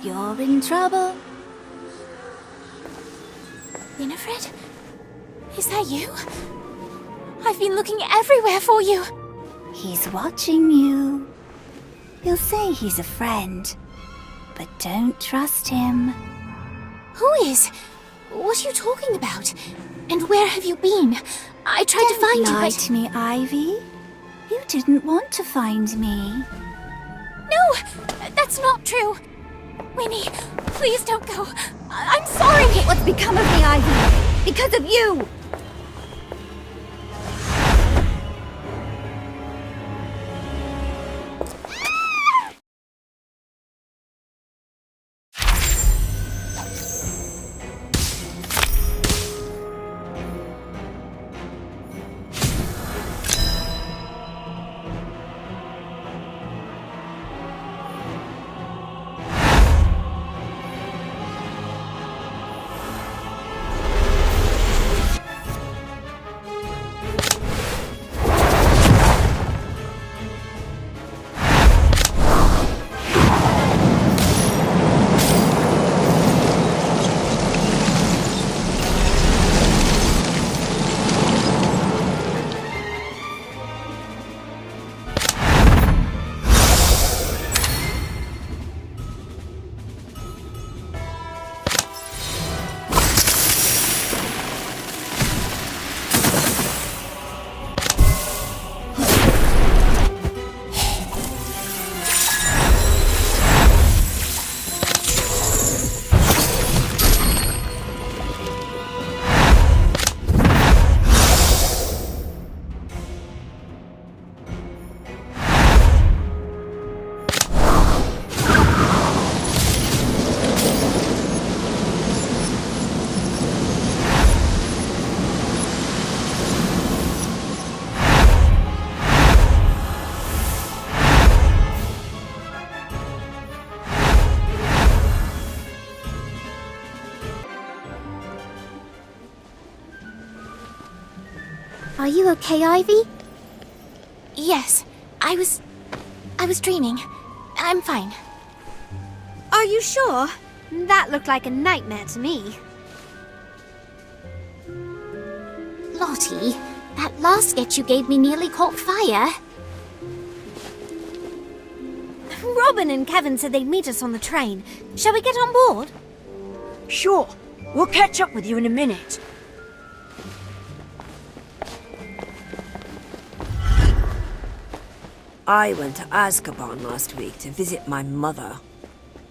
You're in trouble. Winifred? Is that you? I've been looking everywhere for you. He's watching you. He'll say he's a friend, but don't trust him. Who is? What are you talking about? And where have you been? I tried to find you, Don't lie but... to me, Ivy. You didn't want to find me. No! That's not true! Winnie, please don't go. I'm sorry! What's become of me, Ivy? Because of you! Are you okay, Ivy? Yes, I was dreaming. I'm fine. Are you sure? That looked like a nightmare to me. Lottie, that last sketch you gave me nearly caught fire. Robin and Kevin said they'd meet us on the train. Shall we get on board? Sure. We'll catch up with you in a minute. I went to Azkaban last week to visit my mother.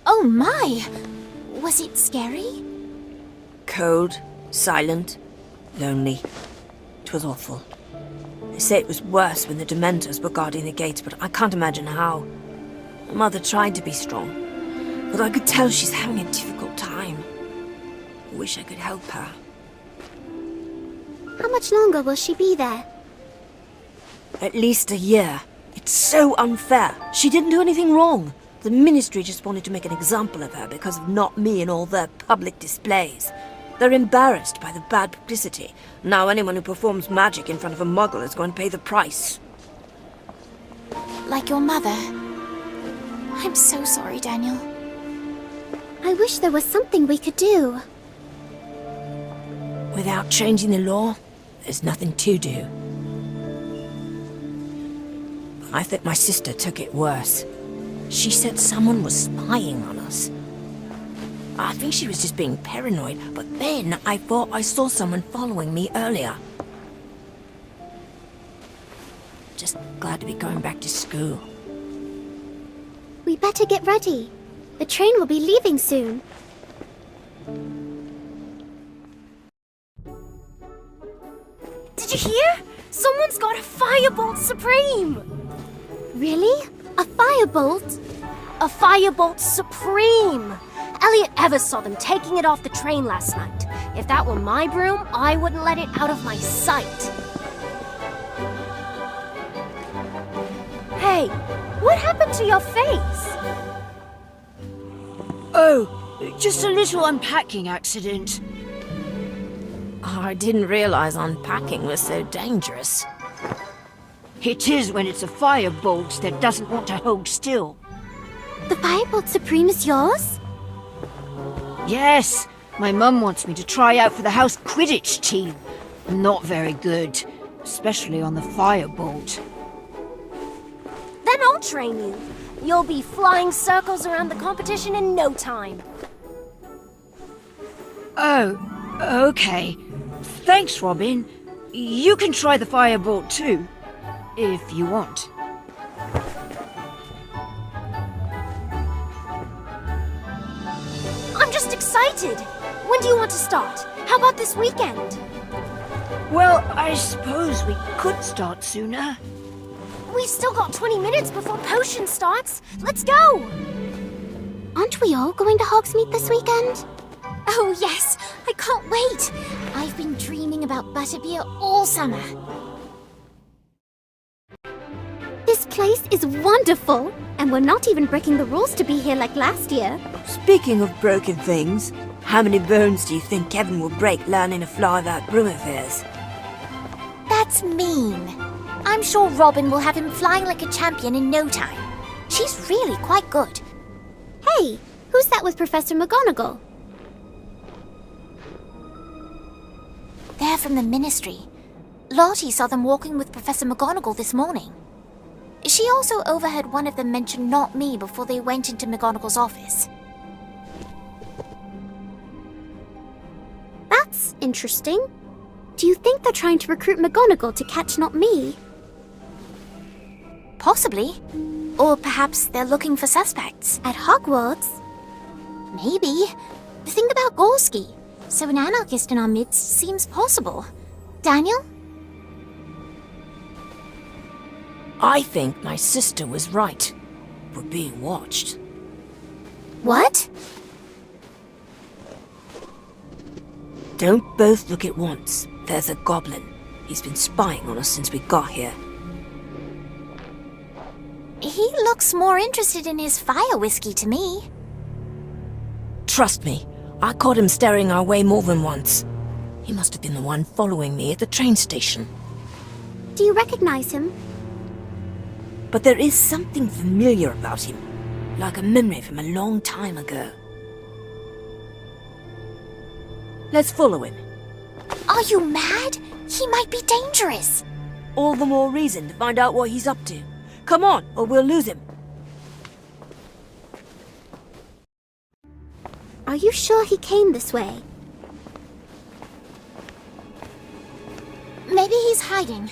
Oh my! Was it scary? Cold, silent, lonely. It was awful. They say it was worse when the Dementors were guarding the gates, but I can't imagine how. My mother tried to be strong, but I could tell she's having a difficult time. I wish I could help her. How much longer will she be there? At least a year. It's so unfair. She didn't do anything wrong. The Ministry just wanted to make an example of her because of not me and all their public displays. They're embarrassed by the bad publicity. Now anyone who performs magic in front of a muggle is going to pay the price. Like your mother. I'm so sorry, Daniel. I wish there was something we could do. Without changing the law, there's nothing to do. I think my sister took it worse. She said someone was spying on us. I think she was just being paranoid, but then I thought I saw someone following me earlier. Just glad to be going back to school. We better get ready. The train will be leaving soon. Did you hear? Someone's got a Firebolt Supreme! Really? A firebolt? A Firebolt Supreme! Elliot ever saw them taking it off the train last night. If that were my broom, I wouldn't let it out of my sight. Hey, what happened to your face? Oh, just a little unpacking accident. I didn't realize unpacking was so dangerous. It is when it's a firebolt that doesn't want to hold still. The Firebolt Supreme is yours? Yes, my mum wants me to try out for the house Quidditch team. I'm not very good, especially on the firebolt. Then I'll train you. You'll be flying circles around the competition in no time. Oh, okay. Thanks, Robin. You can try the firebolt too, if you want. I'm just excited. When do you want to start? How about this weekend? Well, I suppose we could start sooner. We've still got 20 minutes before potion starts. Let's go! Aren't we all going to Hogsmeade this weekend? Oh, yes! I can't wait! I've been dreaming about butterbeer all summer. This place is wonderful! And we're not even breaking the rules to be here like last year. Speaking of broken things, how many bones do you think Kevin will break learning to fly that broom of his? That's mean. I'm sure Robin will have him flying like a champion in no time. She's really quite good. Hey, who's that with Professor McGonagall? They're from the Ministry. Lottie saw them walking with Professor McGonagall this morning. She also overheard one of them mention not me before they went into McGonagall's office. That's interesting. Do you think they're trying to recruit McGonagall to catch not me? Possibly. Or perhaps they're looking for suspects. At Hogwarts? Maybe. Think about Gorski. So an anarchist in our midst seems possible. Daniel? I think my sister was right. We're being watched. What? Don't both look at once. There's a goblin. He's been spying on us since we got here. He looks more interested in his fire whiskey to me. Trust me, I caught him staring our way more than once. He must have been the one following me at the train station. Do you recognize him? But there is something familiar about him, like a memory from a long time ago. Let's follow him. Are you mad? He might be dangerous. All the more reason to find out what he's up to. Come on, or we'll lose him. Are you sure he came this way? Maybe he's hiding.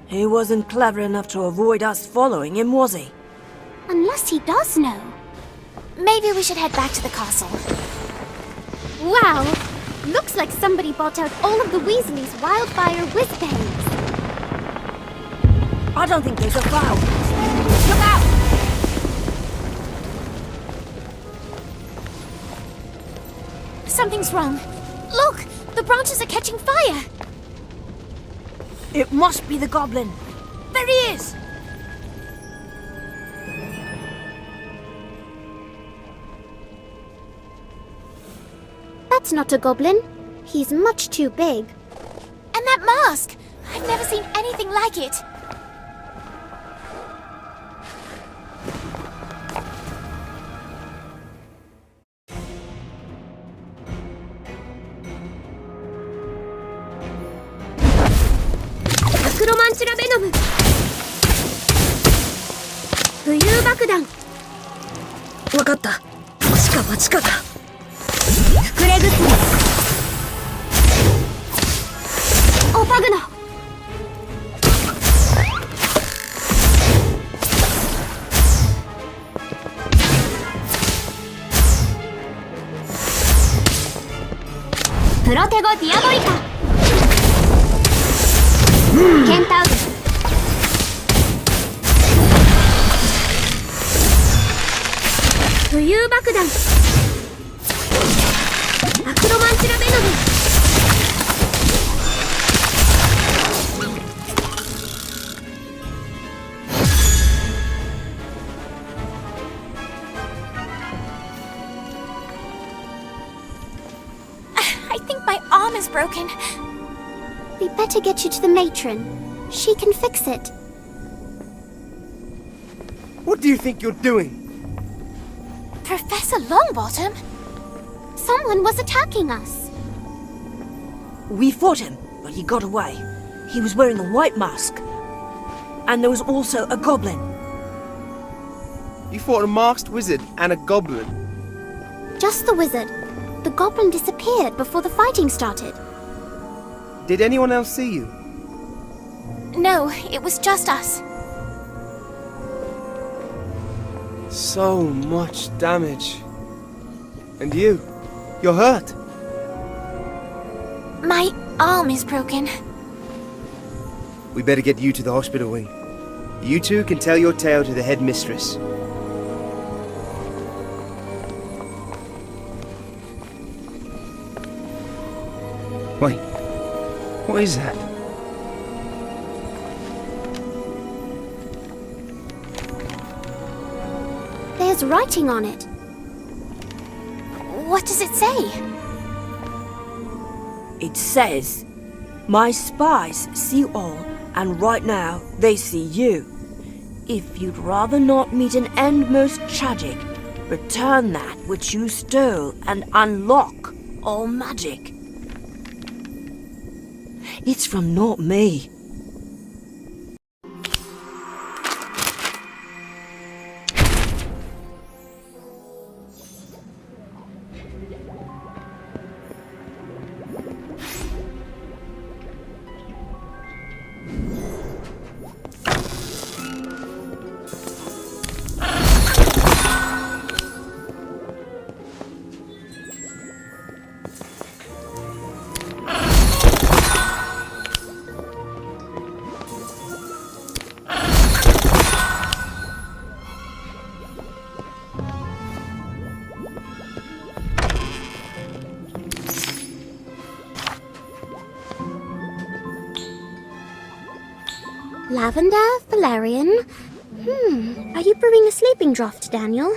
He wasn't clever enough to avoid us following him, was he? Unless he does know. Maybe we should head back to the castle. Wow! Looks like somebody bought out all of the Weasleys' wildfire whiz-bangs. I don't think there's a cloud. Look out! Something's wrong. Look! The branches are catching fire! It must be the goblin. There he is! That's not a goblin. He's much too big. And that mask! I've never seen anything like it. Acromantula venom! 浮遊爆弾！わかった。地下は地下だ。膨れ薬！オパグノ！プロテゴディアボリカ！ケンタウル！浮遊爆弾！アクロマンチュラベノム！I think my arm is broken. We better get you to the matron. She can fix it. What do you think you're doing? Professor Longbottom? Someone was attacking us. We fought him, but he got away. He was wearing a white mask. And there was also a goblin. You fought a masked wizard and a goblin. Just the wizard. The goblin disappeared before the fighting started. Did anyone else see you? No, it was just us. So much damage. And you're hurt. My arm is broken. We better get you to the hospital wing. You two can tell your tale to the headmistress. Wait, what is that? There's writing on it. What does it say? It says, "My spies see all, and right now they see you. If you'd rather not meet an end most tragic, return that which you stole and unlock all magic." It's from not me. Lavender, valerian. Are you brewing a sleeping draught, Daniel?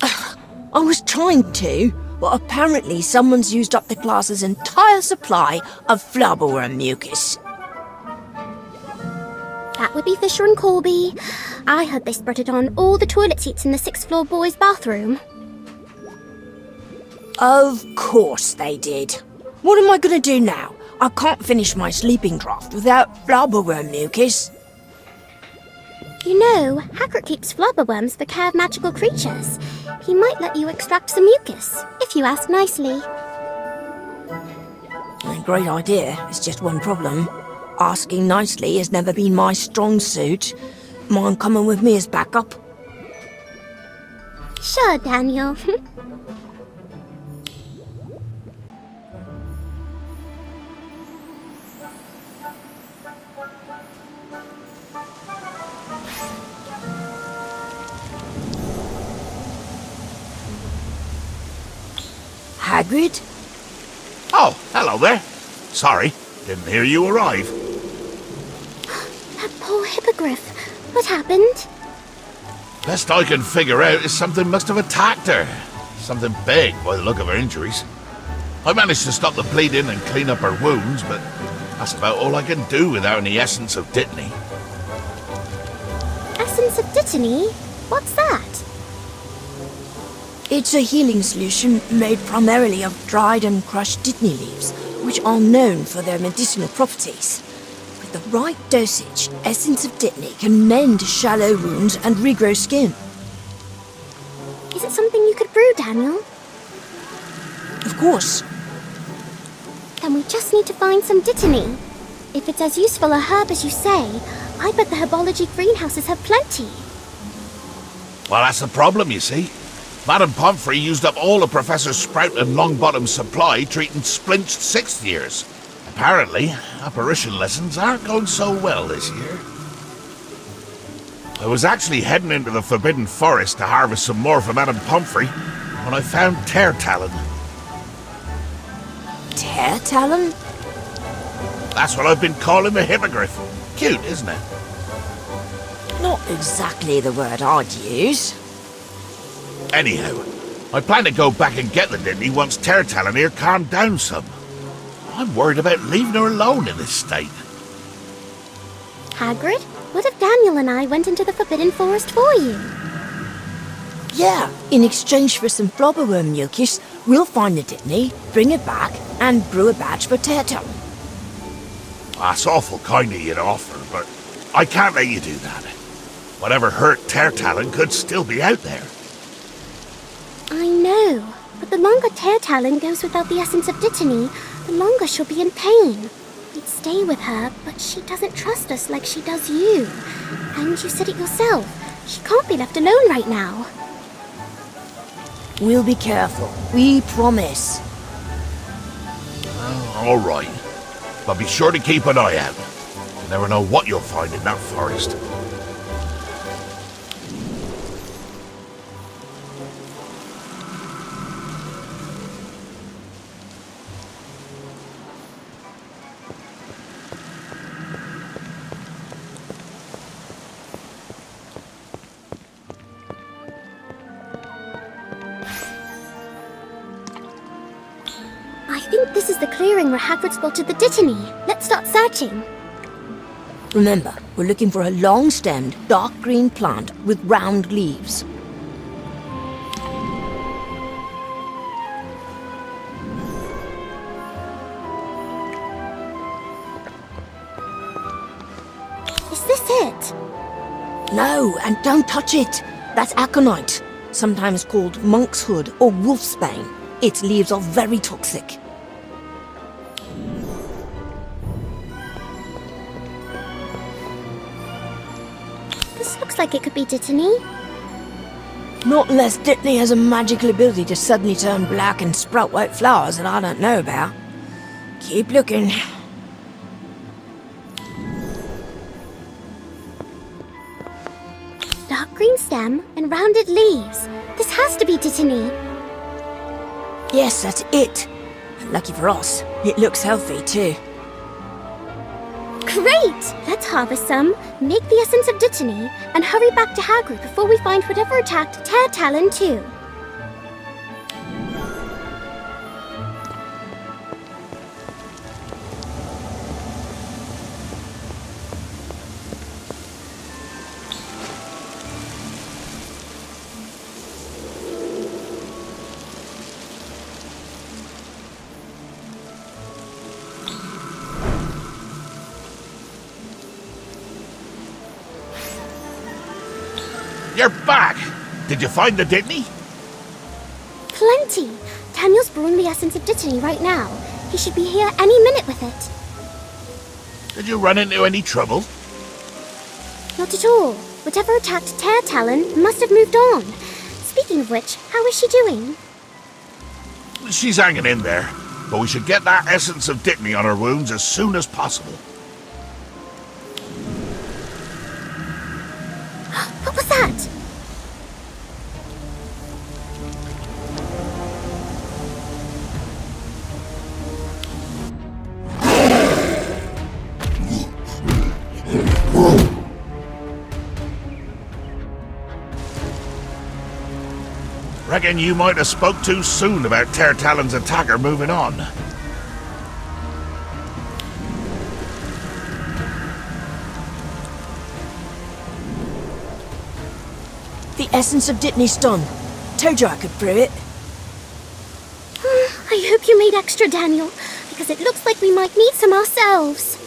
I was trying to, but apparently someone's used up the class's entire supply of flubberworm mucus. That would be Fisher and Corby. I heard they spread it on all the toilet seats in the 6th floor boys' bathroom. Of course they did. What am I going to do now? I can't finish my sleeping draught without flubberworm mucus. You know, Hagrid keeps flubberworms for care of magical creatures. He might let you extract some mucus, if you ask nicely. A great idea. It's just one problem. Asking nicely has never been my strong suit. Mind coming with me as backup? Sure, Daniel. Hagrid? Oh, hello there. Sorry, didn't hear you arrive. That poor hippogriff. What happened? Best I can figure out is something must have attacked her. Something big by the look of her injuries. I managed to stop the bleeding and clean up her wounds, but that's about all I can do without any essence of Dittany. Essence of Dittany? What's that? It's a healing solution made primarily of dried and crushed Dittany leaves, which are known for their medicinal properties. With the right dosage, Essence of Dittany can mend shallow wounds and regrow skin. Is it something you could brew, Daniel? Of course. Then we just need to find some Dittany. If it's as useful a herb as you say, I bet the herbology greenhouses have plenty. Well, that's the problem, you see. Madam Pomfrey used up all of Professor Sprout and Longbottom's supply treating splinched 6th years. Apparently, apparition lessons aren't going so well this year. I was actually heading into the Forbidden Forest to harvest some more for Madam Pomfrey when I found Tear Talon. Tear Talon? That's what I've been calling the hippogriff. Cute, isn't it? Not exactly the word I'd use. Anyhow, I plan to go back and get the Dittany once Tear Talon here calmed down some. I'm worried about leaving her alone in this state. Hagrid, what if Daniel and I went into the Forbidden Forest for you? Yeah, in exchange for some flobberworm mucus, we'll find the Dittany, bring it back, and brew a batch for Teartalon. That's awful kind of you to offer, but I can't let you do that. Whatever hurt Teartalon could still be out there. I know, but the longer Teartalon goes without the essence of Dittany, the longer she'll be in pain. We'd stay with her, but she doesn't trust us like she does you. And you said it yourself. She can't be left alone right now. We'll be careful. We promise. All right. But be sure to keep an eye out. You never know what you'll find in that forest. I think this is the clearing where Hagrid spotted the Dittany. Let's start searching. Remember, we're looking for a long-stemmed, dark green plant with round leaves. Is this it? No, and don't touch it. That's aconite, sometimes called monk's hood or wolfsbane. Its leaves are very toxic. This looks like it could be Dittany. Not unless Dittany has a magical ability to suddenly turn black and sprout white flowers that I don't know about. Keep looking. Dark green stem and rounded leaves. This has to be Dittany. Yes, that's it. And lucky for us, it looks healthy too. Great! Let's harvest some, make the essence of Dittany, and hurry back to Hagrid before we find whatever attacked Teartalon too. You're back! Did you find the Dittany? Plenty! Daniel's brewing the essence of Dittany right now. He should be here any minute with it. Did you run into any trouble? Not at all. Whatever attacked Teartalon must have moved on. Speaking of which, how is she doing? She's hanging in there, but we should get that essence of Dittany on her wounds as soon as possible. What was that? Reckon you might have spoke too soon about Teartalon's attacker moving on. The essence of Dittany's done. Told you I could brew it. I hope you made extra, Daniel, because it looks like we might need some ourselves.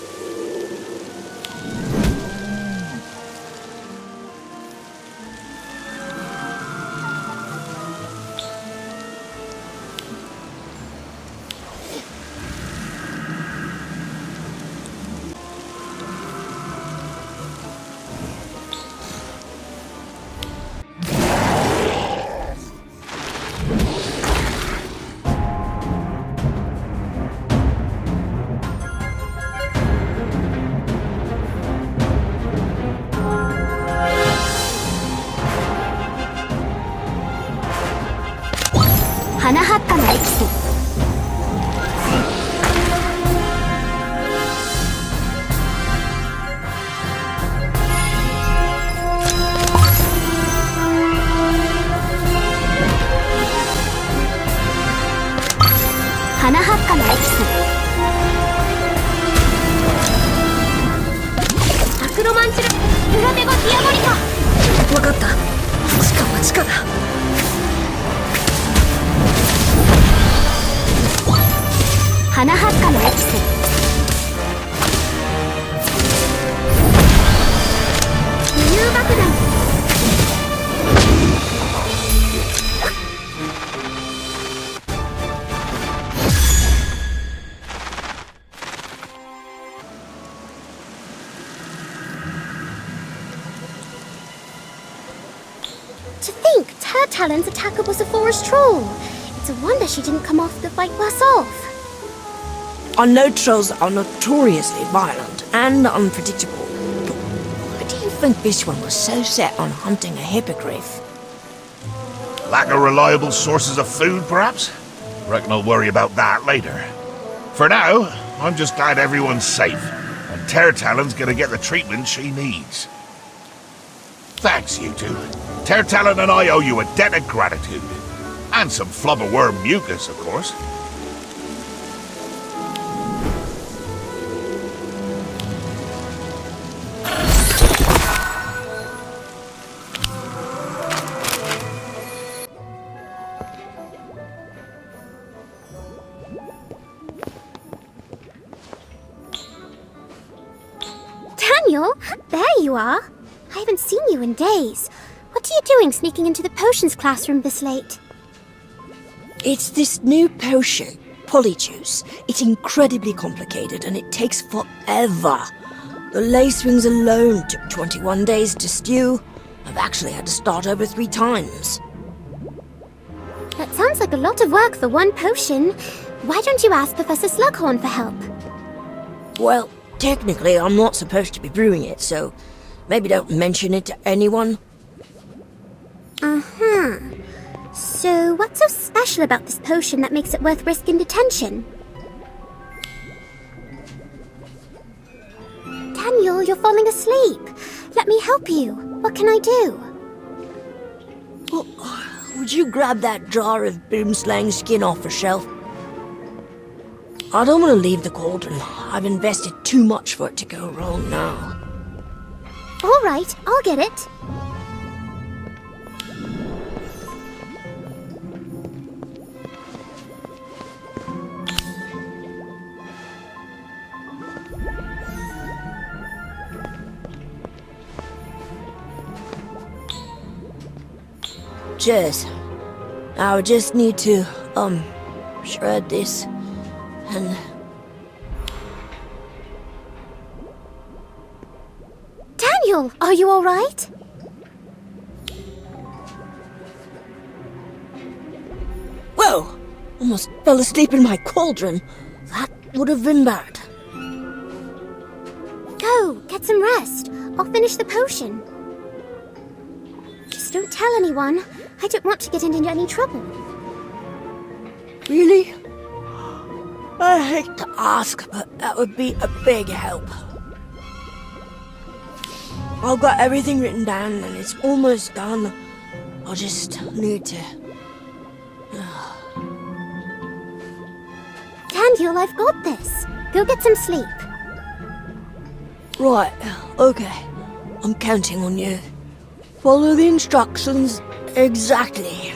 Wakata. 地下は地下だ。花発火のエキス。浮遊爆弾。To think Tur Talon's attacker was a forest troll. It's a wonder she didn't come off the fight worse off. I know trolls are notoriously violent and unpredictable, but why do you think this one was so set on hunting a hippogriff? Lack of reliable sources of food, perhaps? Reckon I'll worry about that later. For now, I'm just glad everyone's safe, and Ter Talon's gonna get the treatment she needs. Thanks, you two. Ter Talon and I owe you a debt of gratitude. And some flubberworm mucus, of course. Daniel, there you are. I haven't seen you in days. What are you doing sneaking into the potions classroom this late? It's this new potion, Polyjuice. It's incredibly complicated and it takes forever. The lace rings alone took 21 days to stew. I've actually had to start over 3 times. That sounds like a lot of work for one potion. Why don't you ask Professor Slughorn for help? Well, technically I'm not supposed to be brewing it, so maybe don't mention it to anyone. Uh-huh. So, what's so special about this potion that makes it worth risking detention? Daniel, you're falling asleep. Let me help you. What can I do? Oh, would you grab that jar of boomslang skin off the shelf? I don't want to leave the cauldron. I've invested too much for it to go wrong now. All right, I'll get it. Cheers. Now I just need to, shred this, and... Daniel, are you all right? Whoa! Almost fell asleep in my cauldron. That would have been bad. Go, get some rest. I'll finish the potion. Just don't tell anyone. I don't want to get into any trouble. Really? I hate to ask, but that would be a big help. I've got everything written down and it's almost done. I'll just need to... Daniel, I've got this. Go get some sleep. Right, okay. I'm counting on you. Follow the instructions exactly.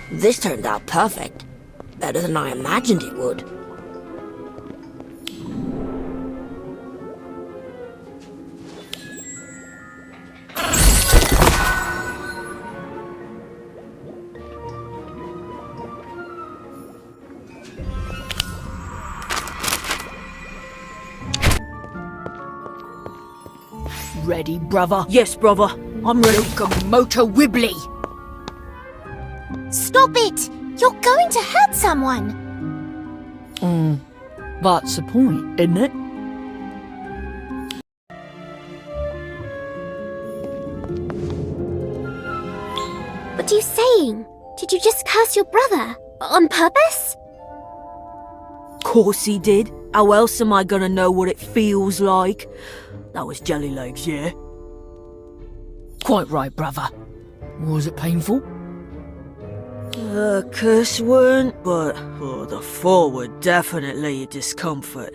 This turned out perfect. Better than I imagined it would. Ready, brother? Yes, brother. I'm ready. Locomotor Wibbly! Stop it! You're going to hurt someone! That's the point, isn't it? What are you saying? Did you just curse your brother? On purpose? Course he did. How else am I gonna know what it feels like? That was jelly legs, yeah? Quite right, brother. Was it painful? Curse weren't, but the fall were definitely a discomfort.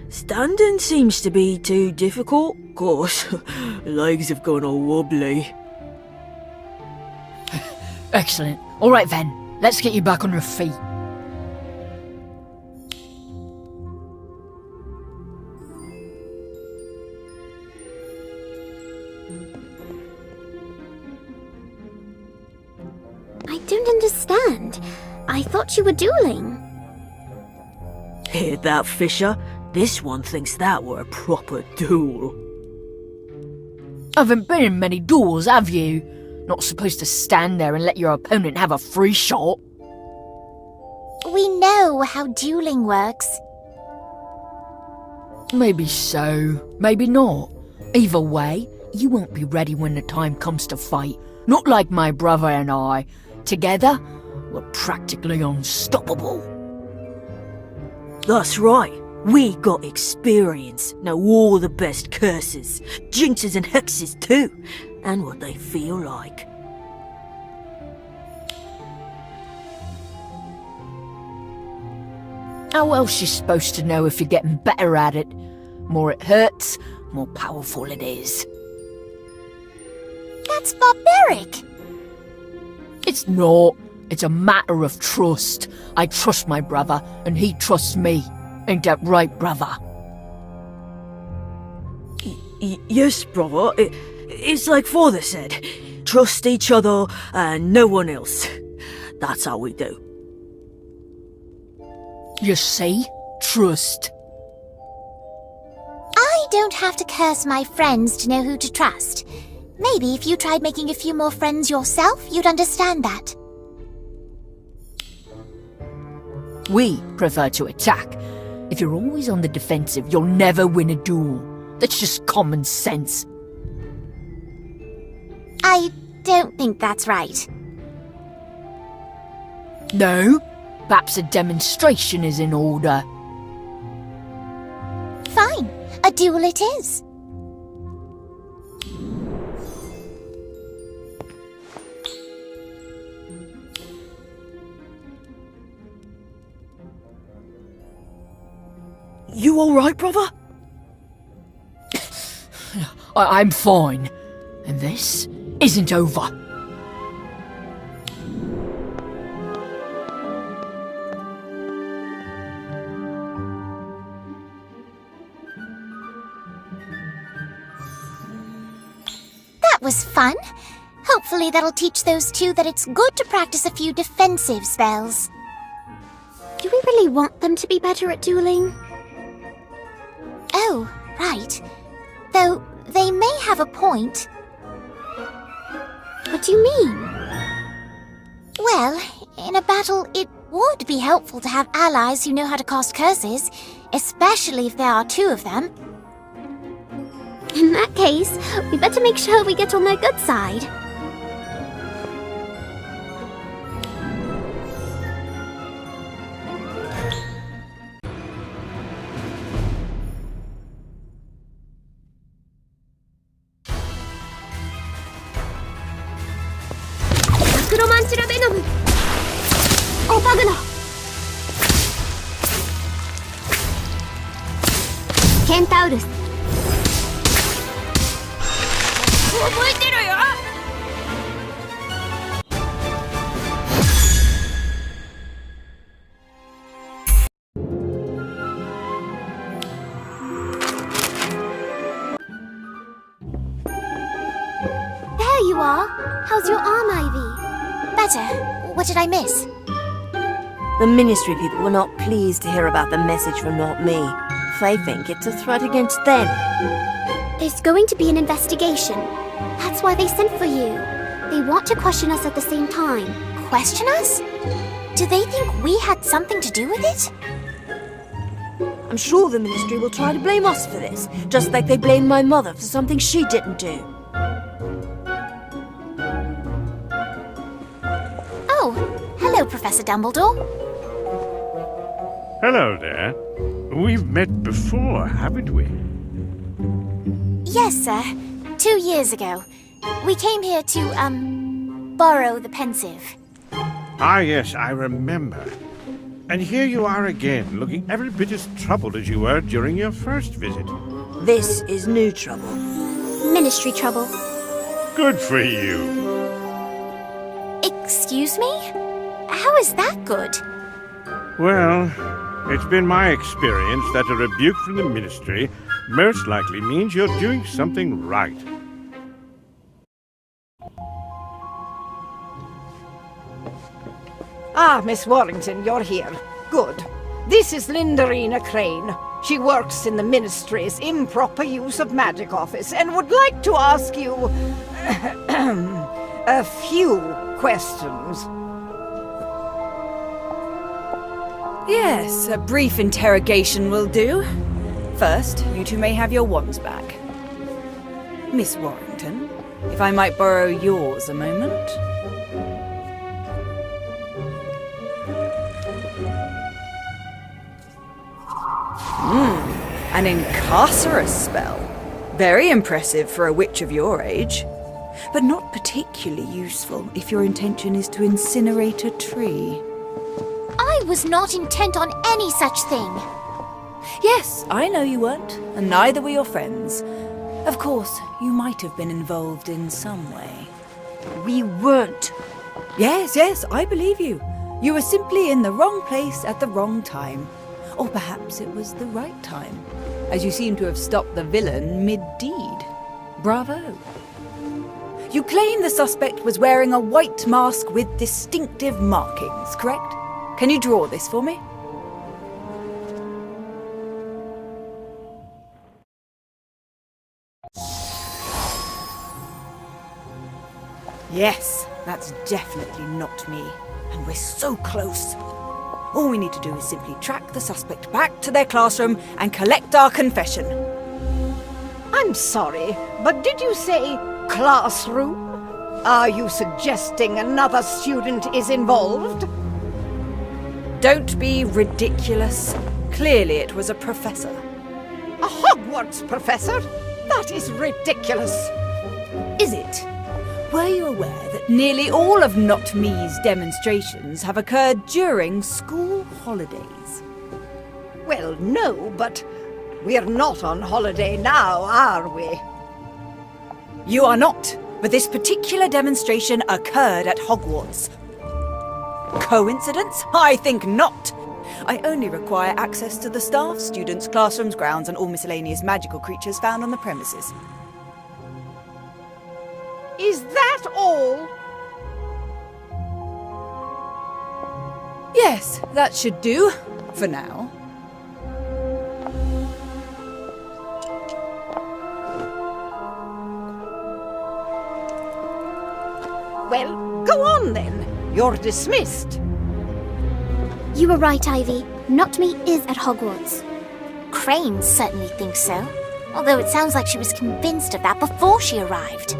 Standing seems to be too difficult. Of course, legs have gone all wobbly. Excellent. All right then, let's get you back on your feet. I don't understand. I thought you were dueling. Hear that, Fisher? This one thinks that were a proper duel. Haven't been in many duels, have you? Not supposed to stand there and let your opponent have a free shot. We know how dueling works. Maybe so, maybe not. Either way, you won't be ready when the time comes to fight. Not like my brother and I. Together, we're practically unstoppable. That's right. We got experience. Know all the best curses, jinxes and hexes too, and what they feel like. How else you supposed to know if you're getting better at it? More it hurts, more powerful it is. That's barbaric! It's not. It's a matter of trust. I trust my brother, and he trusts me. Ain't that right, brother? Yes, brother. It's like father said. Trust each other and no one else. That's how we do. You see? Trust. I don't have to curse my friends to know who to trust. Maybe if you tried making a few more friends yourself, you'd understand that. We prefer to attack. If you're always on the defensive, you'll never win a duel. That's just common sense. I don't think that's right. No? Perhaps a demonstration is in order. Fine, a duel it is. You alright, brother? I'm fine. And this isn't over. That was fun. Hopefully that'll teach those two that it's good to practice a few defensive spells. Do we really want them to be better at dueling? Oh, right. Though they may have a point. What do you mean? Well, in a battle, it would be helpful to have allies who know how to cast curses, especially if there are two of them. In that case, we better make sure we get on their good side. Acromantula Venom! Opagno! Centaurus! 覚えてるよ。There you are! How's your arm, Ivy? Better. What did I miss? The Ministry people were not pleased to hear about the message from Not Me. They think it's a threat against them. There's going to be an investigation. That's why they sent for you. They want to question us at the same time. Question us? Do they think we had something to do with it? I'm sure the Ministry will try to blame us for this, just like they blamed my mother for something she didn't do. Oh, hello, Professor Dumbledore. Hello there. We've met before, haven't we? Yes, sir. 2 years ago. We came here to, borrow the pensive. Ah, yes, I remember. And here you are again, looking every bit as troubled as you were during your first visit. This is new trouble. Ministry trouble. Good for you. Excuse me? How is that good? Well, it's been my experience that a rebuke from the Ministry most likely means you're doing something right. Ah, Miss Warrington, you're here. Good. This is Lindarina Crane. She works in the Ministry's improper use of magic office and would like to ask you a few questions. Yes, a brief interrogation will do. First, you two may have your wands back. Miss Warrington, if I might borrow yours a moment. An incarcerous spell. Very impressive for a witch of your age. But not particularly useful if your intention is to incinerate a tree. I was not intent on any such thing. Yes, I know you weren't, and neither were your friends. Of course, you might have been involved in some way. We weren't. Yes, I believe you. You were simply in the wrong place at the wrong time. Or perhaps it was the right time, as you seem to have stopped the villain mid-deed. Bravo. You claim the suspect was wearing a white mask with distinctive markings, correct? Can you draw this for me? Yes, that's definitely not me. And we're so close. All we need to do is simply track the suspect back to their classroom and collect our confession. I'm sorry, but did you say classroom? Are you suggesting another student is involved? Don't be ridiculous. Clearly it was a professor. A Hogwarts professor? That is ridiculous. Is it? Were you aware that nearly all of Not Me's demonstrations have occurred during school holidays? Well, no, but we're not on holiday now, are we? You are not, but this particular demonstration occurred at Hogwarts. Coincidence? I think not. I only require access to the staff, students, classrooms, grounds, and all miscellaneous magical creatures found on the premises. Is that all? Yes, that should do, for now. Well, go on then. You're dismissed. You were right, Ivy. Not Me is at Hogwarts. Crane certainly thinks so. Although it sounds like she was convinced of that before she arrived.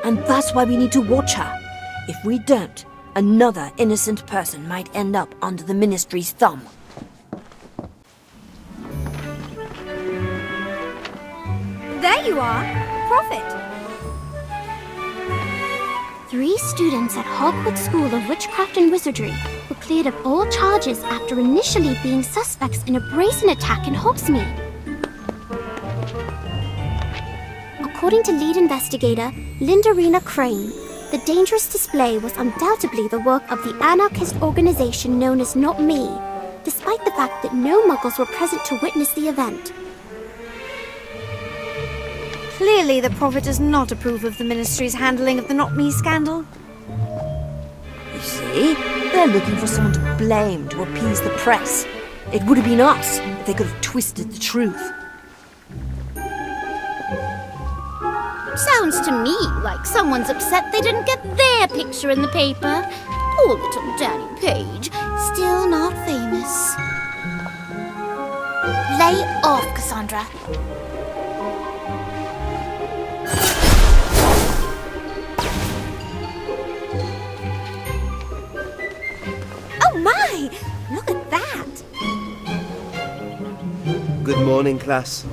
And that's why we need to watch her. If we don't, another innocent person might end up under the Ministry's thumb. There you are! Prophet! 3 students at Hogwarts School of Witchcraft and Wizardry were cleared of all charges after initially being suspects in a brazen attack in Hogsmeade. According to lead investigator Lindarina Crane, the dangerous display was undoubtedly the work of the anarchist organization known as Not Me, despite the fact that no Muggles were present to witness the event. Clearly, the Prophet does not approve of the Ministry's handling of the Not Me scandal. You see, they're looking for someone to blame to appease the press. It would have been us if they could have twisted the truth. Sounds to me like someone's upset they didn't get their picture in the paper. Poor little Danny Page, still not famous. Lay off, Cassandra. Oh my! Look at that! Good morning, class.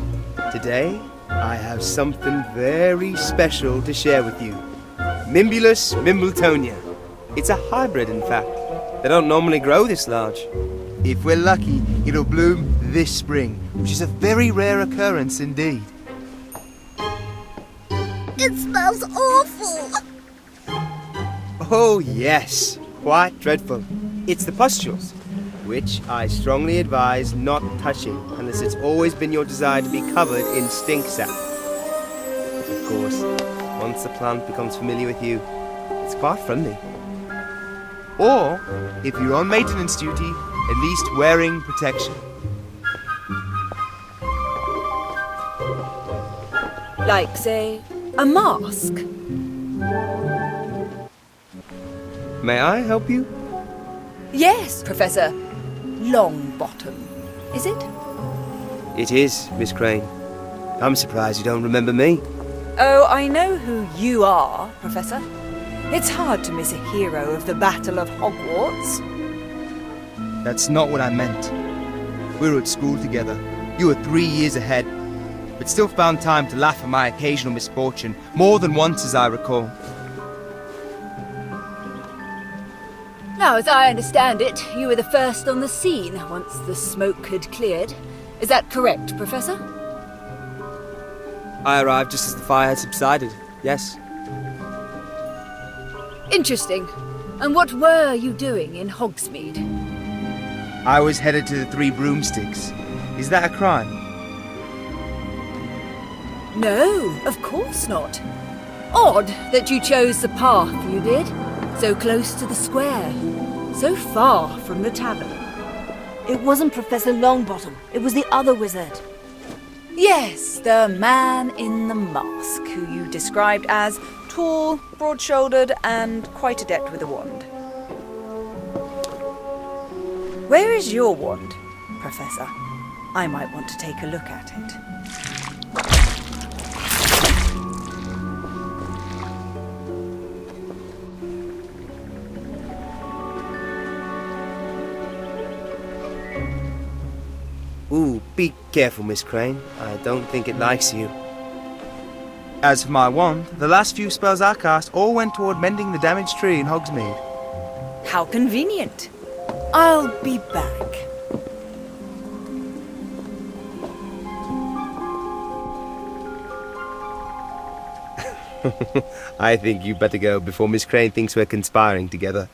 Today, I have something very special to share with you. Mimbulus Mimbletonia. It's a hybrid, in fact. They don't normally grow this large. If we're lucky, it'll bloom this spring, which is a very rare occurrence indeed. It smells awful! Oh, yes. Quite dreadful. It's the pustules, which I strongly advise not touching unless it's always been your desire to be covered in stink sap. Of course, once the plant becomes familiar with you, it's quite friendly. Or, if you're on maintenance duty, at least wearing protection. Like, say, a mask. May I help you? Yes, Professor Longbottom. Is it? It is, Miss Crane. I'm surprised you don't remember me. Oh, I know who you are, Professor. It's hard to miss a hero of the Battle of Hogwarts. That's not what I meant. We were at school together. You were 3 years ahead, but still found time to laugh at my occasional misfortune, more than once as I recall. Now, as I understand it, you were the first on the scene once the smoke had cleared. Is that correct, Professor? I arrived just as the fire had subsided, yes. Interesting. And what were you doing in Hogsmeade? I was headed to the Three Broomsticks. Is that a crime? No, of course not. Odd that you chose the path you did. So close to the square. So far from the tavern. It wasn't Professor Longbottom. It was the other wizard. Yes, the man in the mask, who you described as tall, broad-shouldered, and quite adept with a wand. Where is your wand, Professor? I might want to take a look at it. Ooh, be careful, Miss Crane. I don't think it likes you. As for my wand, the last few spells I cast all went toward mending the damaged tree in Hogsmeade. How convenient. I'll be back. I think you better go before Miss Crane thinks we're conspiring together.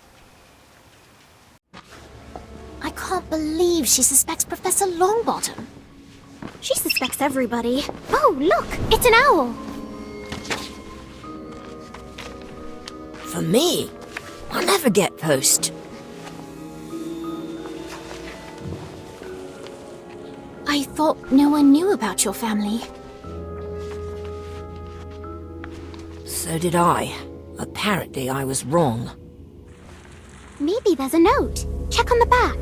I can't believe she suspects Professor Longbottom. She suspects everybody. Oh, look! It's an owl! For me, I never get post. I thought no one knew about your family. So did I. Apparently I was wrong. Maybe there's a note. Check on the back.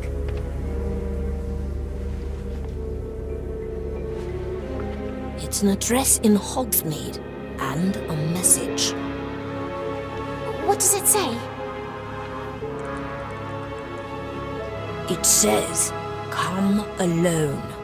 There's an address in Hogsmeade and a message. What does it say? It says, "Come alone."